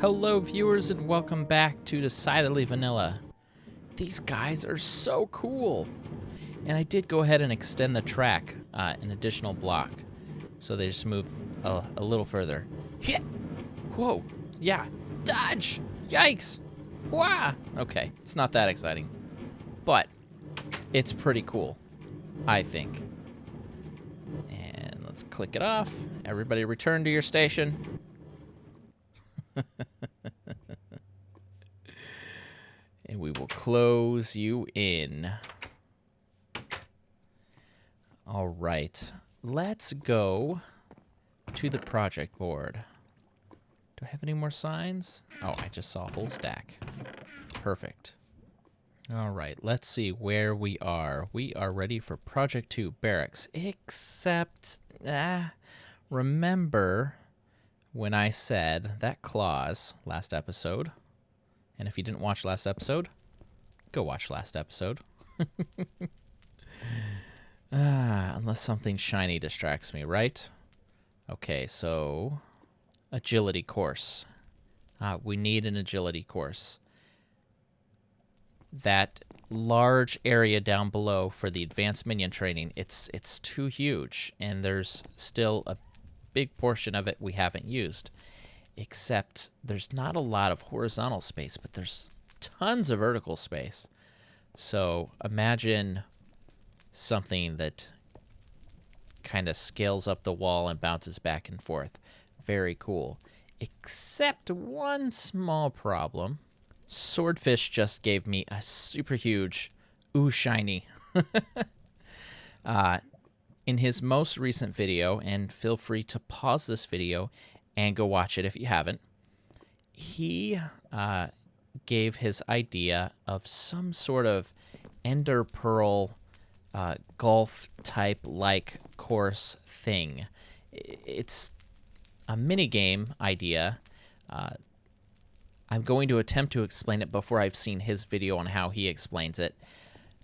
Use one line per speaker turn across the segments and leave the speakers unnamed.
Hello viewers and welcome back to Decidedly Vanilla. These guys are so cool. And I did go ahead and extend the track an additional block. So they just move a little further. Hit! Whoa! Yeah! Dodge! Yikes! Wah! Okay, it's not that exciting. But it's pretty cool, I think. And let's click it off. Everybody return to your station. And we will close you in. All right. Let's go to the project board. Do I have any more signs? Oh, I just saw a whole stack. Perfect. All right. Let's see where we are. We are ready for Project 2 Barracks. Except, remember when I said that clause last episode? And if you didn't watch last episode, go watch last episode. Unless something shiny distracts me, right? Okay, so agility course. We need an agility course. That large area down below for the advanced minion training, it's too huge, and there's still a big portion of it we haven't used. Except there's not a lot of horizontal space, but there's tons of vertical space. So imagine something that kind of scales up the wall and bounces back and forth. Very cool. Except one small problem. Swordfish just gave me a super huge ooh shiny. In his most recent video, and feel free to pause this video and go watch it if you haven't, he gave his idea of some sort of ender pearl golf type like course thing. It's a mini game idea. I'm going to attempt to explain it before I've seen his video on how he explains it.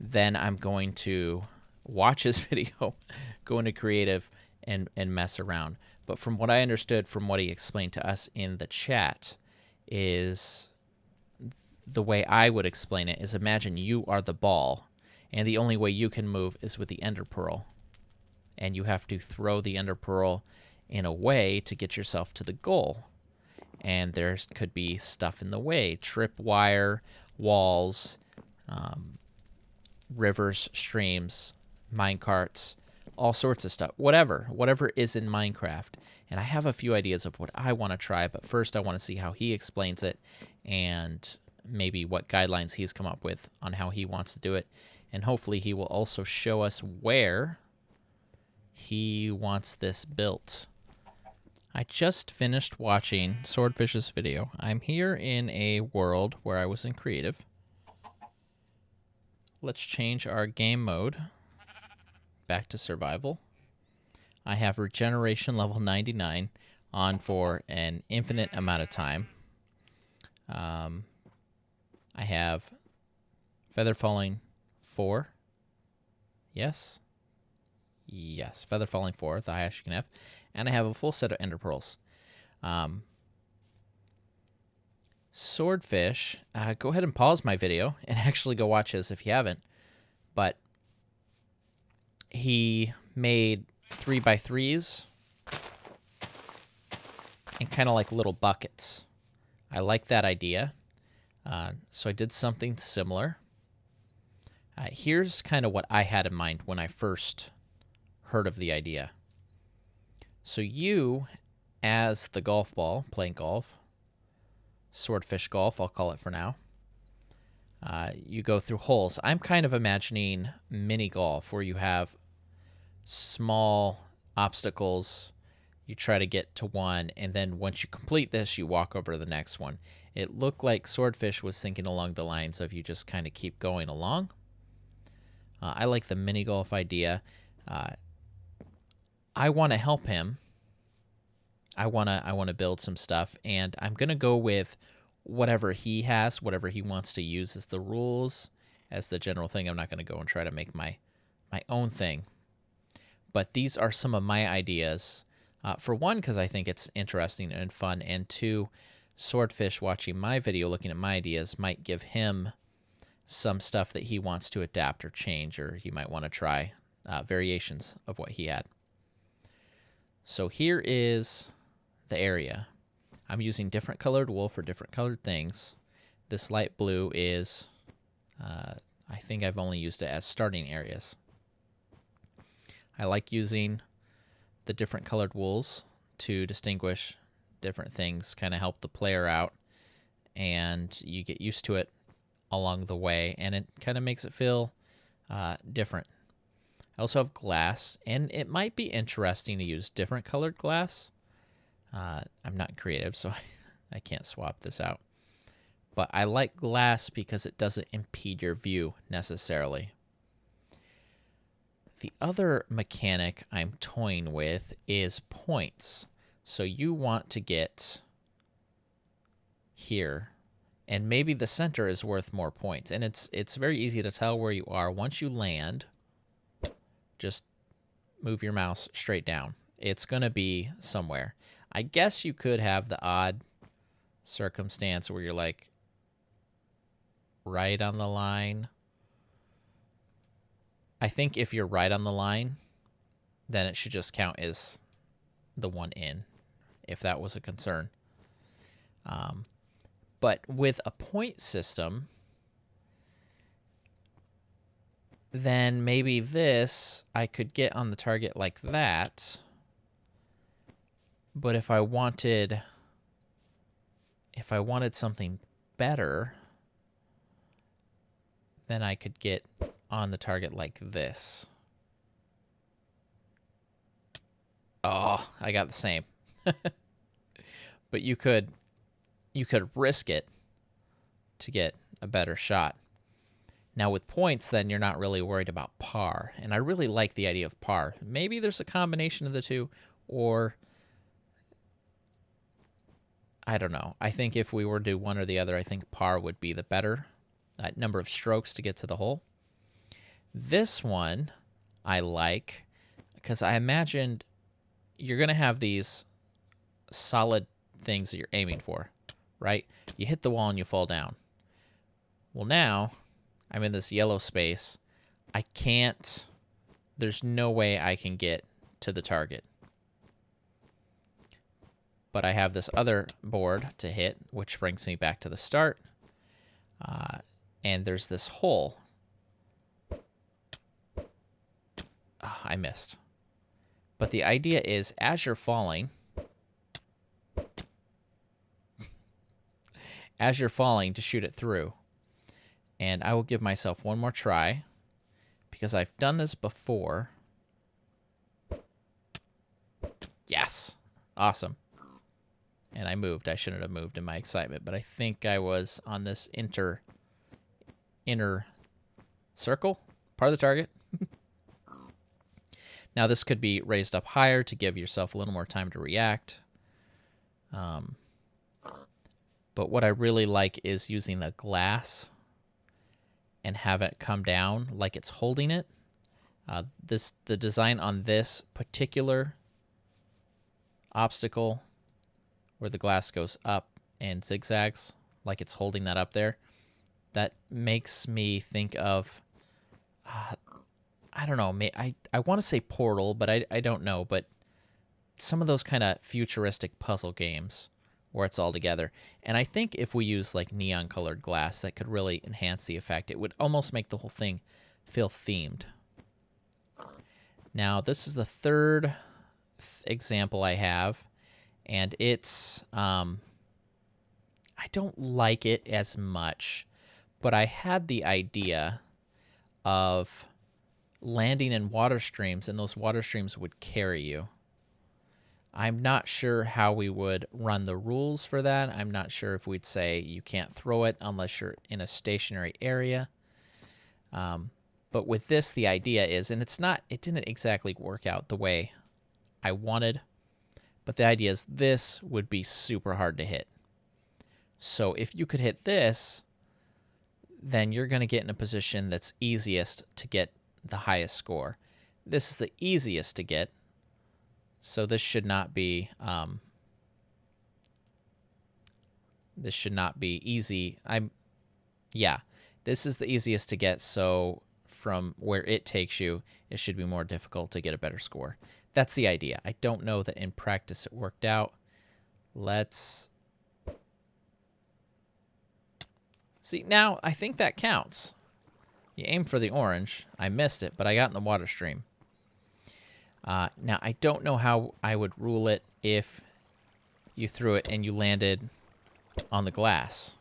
Then I'm going to watch his video, go into creative, and mess around. But from what I understood from what he explained to us in the chat is the way I would explain it is imagine you are the ball, and the only way you can move is with the ender pearl. And you have to throw the ender pearl in a way to get yourself to the goal. And there could be stuff in the way, tripwire, walls, rivers, streams, minecarts, all sorts of stuff, whatever is in Minecraft. And I have a few ideas of what I want to try, but first I want to see how he explains it and maybe what guidelines he's come up with on how he wants to do it. And hopefully he will also show us where he wants this built. I just finished watching Swordfish's video. I'm here in a world where I was in creative. Let's change our game mode back to survival. I have regeneration level 99 on for an infinite amount of time. I have feather falling 4. Yes, feather falling 4, the highest you can have. And I have a full set of ender pearls. Swordfish, go ahead and pause my video and actually go watch this if you haven't. But he made 3x3s and kind of like little buckets. I like that idea. So I did something similar. Here's kind of what I had in mind when I first heard of the idea. So you, as the golf ball, playing golf, Swordfish golf, I'll call it for now, you go through holes. I'm kind of imagining mini golf where you have small obstacles. You try to get to one, and then once you complete this, you walk over to the next one. It looked like Swordfish was thinking along the lines of you just kind of keep going along. I like the mini golf idea. I want to help him. I want to build some stuff, and I'm going to go with whatever he has, whatever he wants to use as the rules, as the general thing. I'm not going to go and try to make my own thing. But these are some of my ideas. For one, because I think it's interesting and fun, and two, Swordfish watching my video, looking at my ideas, might give him some stuff that he wants to adapt or change, or he might want to try variations of what he had. So here is the area. I'm using different colored wool for different colored things. This light blue is, I think I've only used it as starting areas. I like using the different colored wools to distinguish different things, kind of help the player out, and you get used to it along the way, and it kind of makes it feel different. I also have glass, and it might be interesting to use different colored glass. I'm not creative, so I can't swap this out. But I like glass because it doesn't impede your view necessarily. The other mechanic I'm toying with is points. So you want to get here, and maybe the center is worth more points. And it's very easy to tell where you are. Once you land, just move your mouse straight down. It's going to be somewhere. I guess you could have the odd circumstance where you're like right on the line. I think if you're right on the line, then it should just count as the one in, if that was a concern. But with a point system, then maybe this I could get on the target like that. But if I wanted something better, then I could get on the target like this. Oh, I got the same. But you could risk it to get a better shot. Now with points, then you're not really worried about par. And I really like the idea of par. Maybe there's a combination of the two, or I don't know. I think if we were to do one or the other, I think par would be the better number of strokes to get to the hole. This one I like because I imagined you're going to have these solid things that you're aiming for, right? You hit the wall and you fall down. Well, now I'm in this yellow space. I can't, there's no way I can get to the target. But I have this other board to hit, which brings me back to the start. And there's this hole. Oh, I missed. But the idea is, as you're falling, to shoot it through. And I will give myself one more try, because I've done this before. Yes! Awesome. And I moved. I shouldn't have moved in my excitement, but I think I was on this inner circle, part of the target. Now this could be raised up higher to give yourself a little more time to react. But what I really like is using the glass and have it come down like it's holding it. The design on this particular obstacle, where the glass goes up and zigzags like it's holding that up there, that makes me think of, I don't know, I want to say Portal, but I don't know, but some of those kind of futuristic puzzle games where it's all together. And I think if we use like neon colored glass, that could really enhance the effect. It would almost make the whole thing feel themed. Now, this is the third example I have, and it's, I don't like it as much, but I had the idea of landing in water streams, and those water streams would carry you. I'm not sure how we would run the rules for that. I'm not sure if we'd say you can't throw it unless you're in a stationary area. But with this, the idea is, and it didn't exactly work out the way I wanted, but the idea is this would be super hard to hit. So if you could hit this, then you're going to get in a position that's easiest to get the highest score. This is the easiest to get, so this should not be This should not be easy. Yeah, this is the easiest to get, so from where it takes you, it should be more difficult to get a better score. That's the idea. I don't know that in practice it worked out. Let's see. Now, I think that counts. You aim for the orange. I missed it, but I got in the water stream. Now, I don't know how I would rule it if you threw it and you landed on the glass.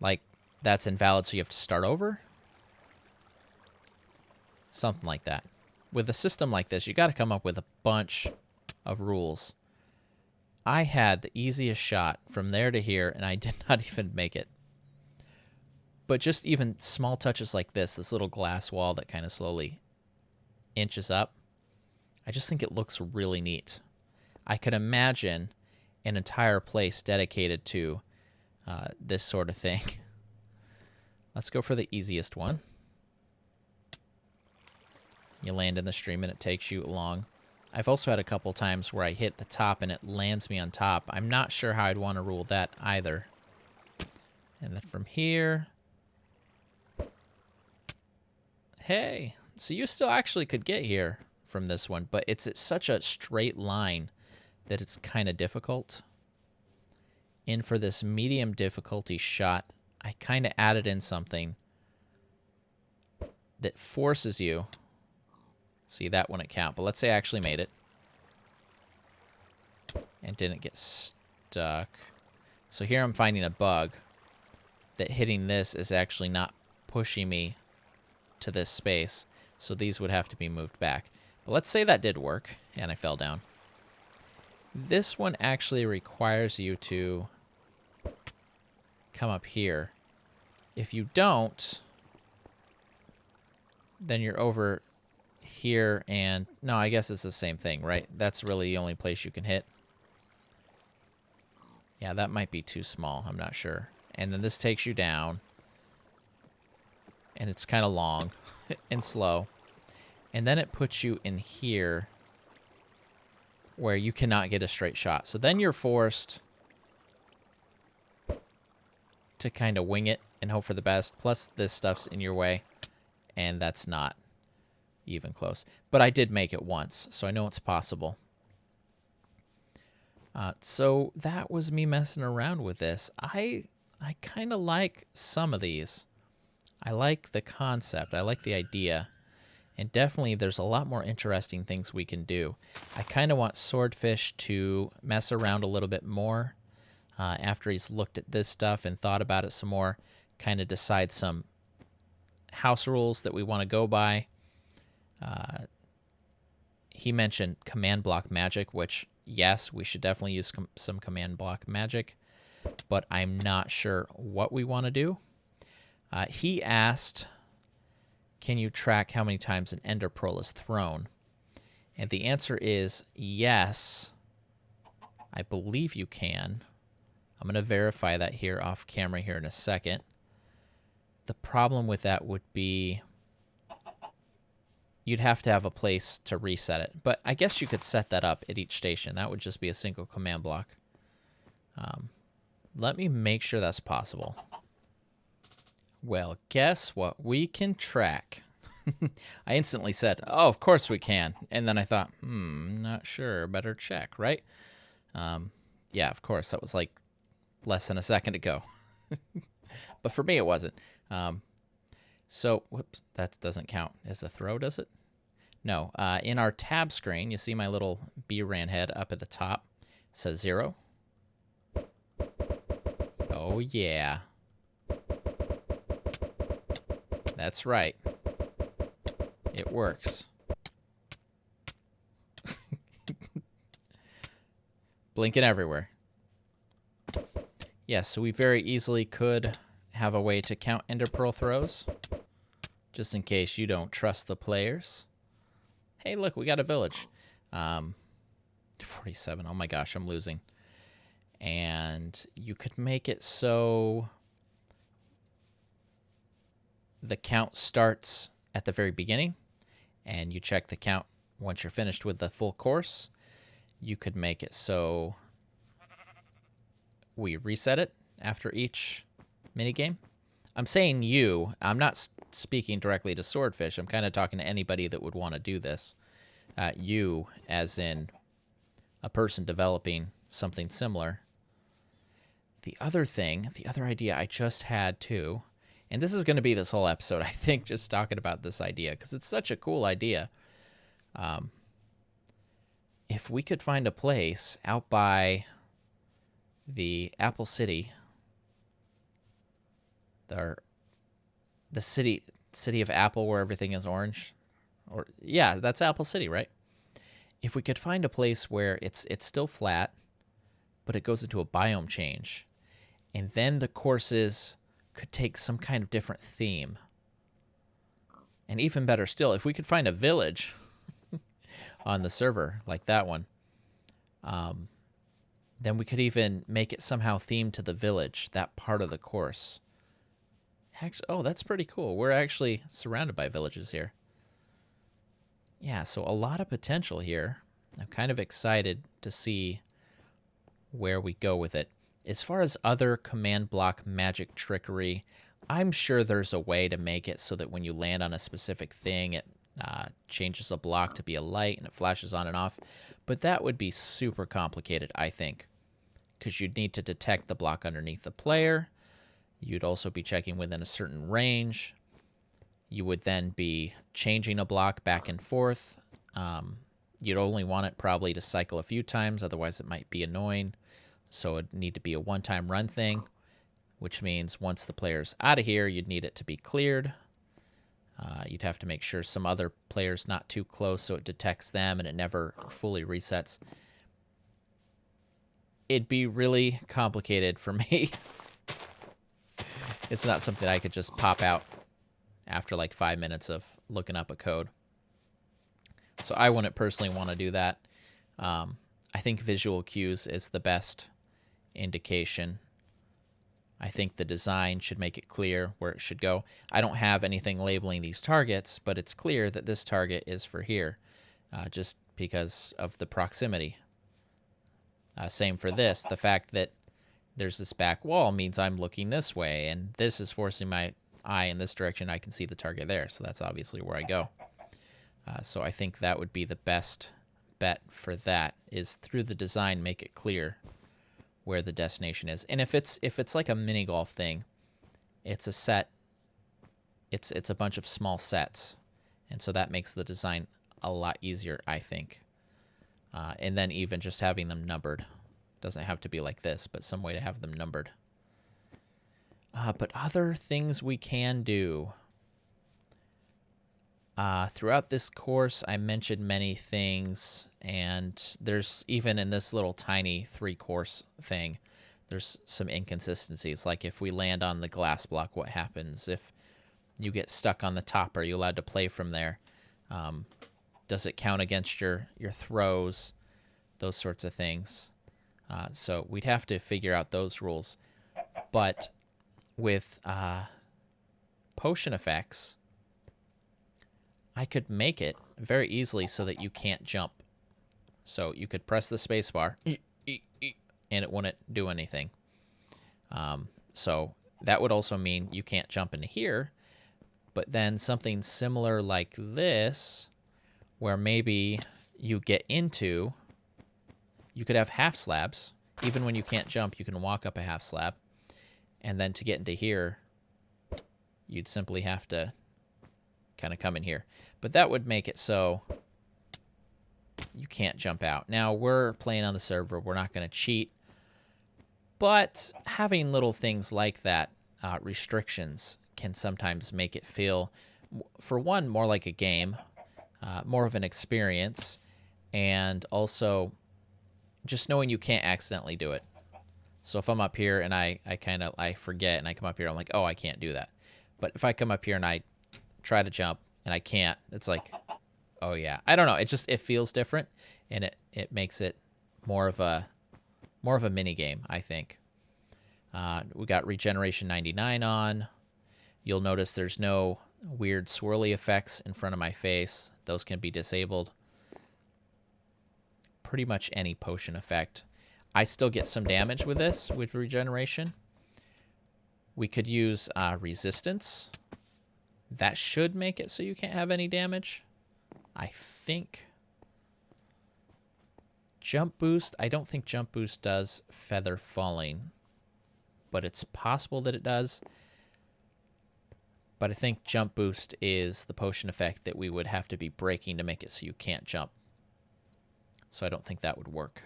Like, that's invalid, so you have to start over? Something like that. With a system like this, you got to come up with a bunch of rules. I had the easiest shot from there to here, and I did not even make it. But just even small touches like this little glass wall that kind of slowly inches up, I just think it looks really neat. I could imagine an entire place dedicated to this sort of thing. Let's go for the easiest one. You land in the stream and it takes you along. I've also had a couple times where I hit the top and it lands me on top. I'm not sure how I'd want to rule that either. And then from here... Hey, so you still actually could get here from this one, but it's such a straight line that it's kind of difficult. And for this medium difficulty shot, I kind of added in something that forces you... See, that wouldn't count, but let's say I actually made it and didn't get stuck. So here I'm finding a bug that hitting this is actually not pushing me to this space, so these would have to be moved back. But let's say that did work, and I fell down. This one actually requires you to come up here. If you don't, then you're over here, and no, I guess it's the same thing, right? That's really the only place you can hit. Yeah, that might be too small. I'm not sure. And then this takes you down, and it's kind of long and slow. And then it puts you in here where you cannot get a straight shot. So then you're forced to kind of wing it and hope for the best. Plus, this stuff's in your way, and that's not even close. But I did make it once, so I know it's possible. So that was me messing around with this. I kind of like some of these. I like the concept. I like the idea. And definitely there's a lot more interesting things we can do. I kind of want Swordfish to mess around a little bit more after he's looked at this stuff and thought about it some more, kind of decide some house rules that we want to go by. He mentioned command block magic, which, yes, we should definitely use some command block magic, but I'm not sure what we want to do. He asked, can you track how many times an ender pearl is thrown? And the answer is yes. I believe you can. I'm going to verify that here off camera here in a second. The problem with that would be you'd have to have a place to reset it. But I guess you could set that up at each station. That would just be a single command block. Let me make sure that's possible. Well, guess what we can track? I instantly said, oh, of course we can. And then I thought, not sure. Better check, right? Yeah, of course. That was like less than a second ago. But for me, it wasn't. So, whoops, that doesn't count as a throw, does it? No. In our tab screen, you see my little bRanN head up at the top. It says 0. Oh, yeah. That's right. It works. Blinking everywhere. Yes, so we very easily could have a way to count ender pearl throws, just in case you don't trust the players. Hey, look, we got a village. 47. Oh my gosh, I'm losing. And you could make it so the count starts at the very beginning, and you check the count once you're finished with the full course. You could make it so we reset it after each minigame. I'm saying you. I'm not speaking directly to Swordfish. I'm kind of talking to anybody that would want to do this. You, as in a person developing something similar. The other idea I just had too, and this is going to be this whole episode, I think, just talking about this idea, because it's such a cool idea. If we could find a place out by the Apple City, the city of Apple where everything is orange, or yeah, that's Apple City, right? If we could find a place where it's still flat, but it goes into a biome change, and then the courses could take some kind of different theme. And even better still, if we could find a village on the server like that one, then we could even make it somehow themed to the village, that part of the course. Actually, oh, that's pretty cool. We're actually surrounded by villages here. Yeah, so a lot of potential here. I'm kind of excited to see where we go with it. As far as other command block magic trickery, I'm sure there's a way to make it so that when you land on a specific thing, it changes a block to be a light and it flashes on and off. But that would be super complicated, I think, because you'd need to detect the block underneath the player. You'd also be checking within a certain range. You would then be changing a block back and forth. You'd only want it probably to cycle a few times, otherwise it might be annoying. So it'd need to be a one-time run thing, which means once the player's out of here, you'd need it to be cleared. You'd have to make sure some other player's not too close so it detects them and it never fully resets. It'd be really complicated for me. It's not something I could just pop out after like 5 minutes of looking up a code. So I wouldn't personally want to do that. I think visual cues is the best indication. I think the design should make it clear where it should go. I don't have anything labeling these targets, but it's clear that this target is for here, just because of the proximity. Same for this. The fact that there's this back wall means I'm looking this way, and this is forcing my eye in this direction. I can see the target there, so that's obviously where I go. So I think that would be the best bet for that, is through the design make it clear where the destination is. And if it's like a mini golf thing, it's a set. It's a bunch of small sets, and so that makes the design a lot easier, I think. And then even just having them numbered. Doesn't have to be like this, but some way to have them numbered. But other things we can do. Throughout this course, I mentioned many things, and there's even in this little tiny 3-course thing, there's some inconsistencies. Like if we land on the glass block, what happens? If you get stuck on the top, are you allowed to play from there? Does it count against your throws? Those sorts of things. So we'd have to figure out those rules. But with potion effects, I could make it very easily so that you can't jump. So you could press the space bar, and it wouldn't do anything. So that would also mean you can't jump into here. But then something similar like this, where maybe you get into... You could have half slabs. Even when you can't jump, you can walk up a half slab. And then to get into here, you'd simply have to kind of come in here. But that would make it so you can't jump out. Now, we're playing on the server. We're not going to cheat. But having little things like that, restrictions, can sometimes make it feel, for one, more like a game, more of an experience, and also... just knowing you can't accidentally do it. So if I'm up here and I forget and I come up here, I'm like, oh, I can't do that. But if I come up here and I try to jump and I can't, it's like, oh yeah. I don't know. It feels different, and it makes it more of a mini game, I think. We got Regeneration 99 on. You'll notice there's no weird swirly effects in front of my face. Those can be disabled. Pretty much any potion effect. I still get some damage with this, with regeneration. We could use resistance. That should make it so you can't have any damage, I think. Jump boost. I don't think jump boost does feather falling, but it's possible that it does. But I think jump boost is the potion effect that we would have to be breaking to make it so you can't jump. So I don't think that would work.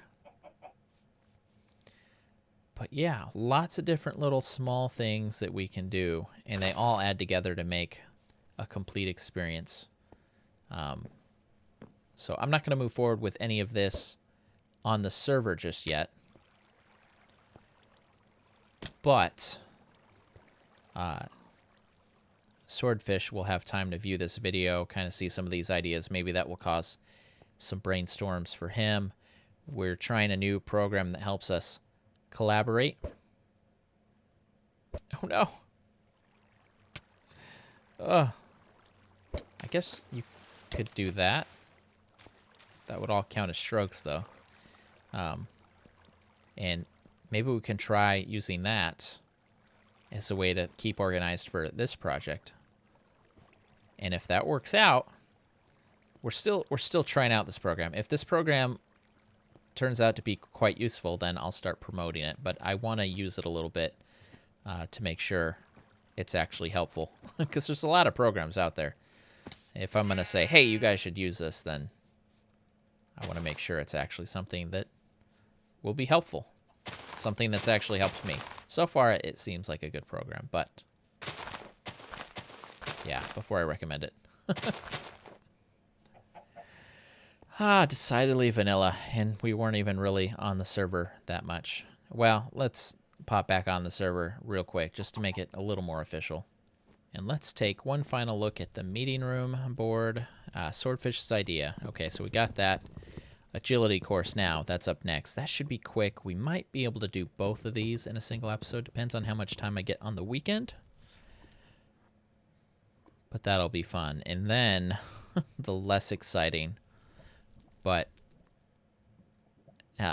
But yeah, lots of different little small things that we can do, and they all add together to make a complete experience. So I'm not going to move forward with any of this on the server just yet. But Swordfish will have time to view this video, kind of see some of these ideas. Maybe that will cause some brainstorms for him. We're trying a new program that helps us collaborate. Oh no. I guess you could do that. That would all count as strokes, though. And maybe we can try using that as a way to keep organized for this project. And if that works out, we're still trying out this program. If this program turns out to be quite useful, then I'll start promoting it. But I want to use it a little bit to make sure it's actually helpful. Because there's a lot of programs out there. If I'm going to say, hey, you guys should use this, then I want to make sure it's actually something that will be helpful. Something that's actually helped me. So far, it seems like a good program, but yeah, before I recommend it. Decidedly vanilla, and we weren't even really on the server that much. Well, let's pop back on the server real quick just to make it a little more official. And let's take one final look at the meeting room board. Swordfish's idea. Okay, so we got that. Agility course now. That's up next. That should be quick. We might be able to do both of these in a single episode. Depends on how much time I get on the weekend. But that'll be fun. And then the less exciting but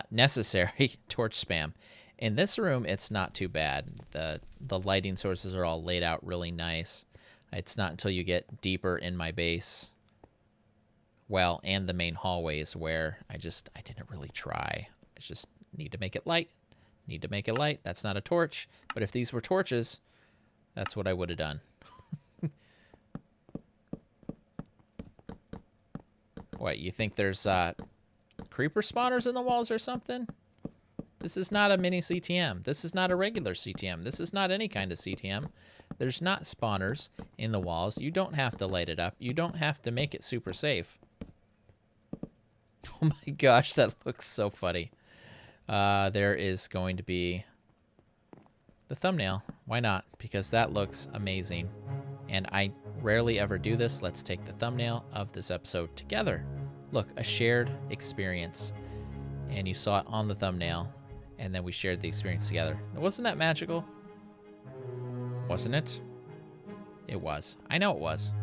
necessary torch spam. In this room, it's not too bad. The lighting sources are all laid out really nice. It's not until you get deeper in my base, well, and the main hallways where I didn't really try. I just need to make it light. Need to make it light. That's not a torch. But if these were torches, that's what I would have done. What, you think there's creeper spawners in the walls or something? This is not a mini CTM. This is not a regular CTM. This is not any kind of CTM. There's not spawners in the walls. You don't have to light it up. You don't have to make it super safe. Oh my gosh, that looks so funny. There is going to be the thumbnail. Why not? Because that looks amazing. And I rarely ever do this. Let's take the thumbnail of this episode together. Look, a shared experience. And you saw it on the thumbnail. And then we shared the experience together. Wasn't that magical? Wasn't it? It was. I know it was.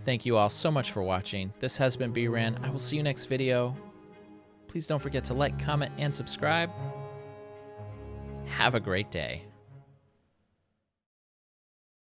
Thank you all so much for watching. This has been bRanN. I will see you next video. Please don't forget to like, comment, and subscribe. Have a great day.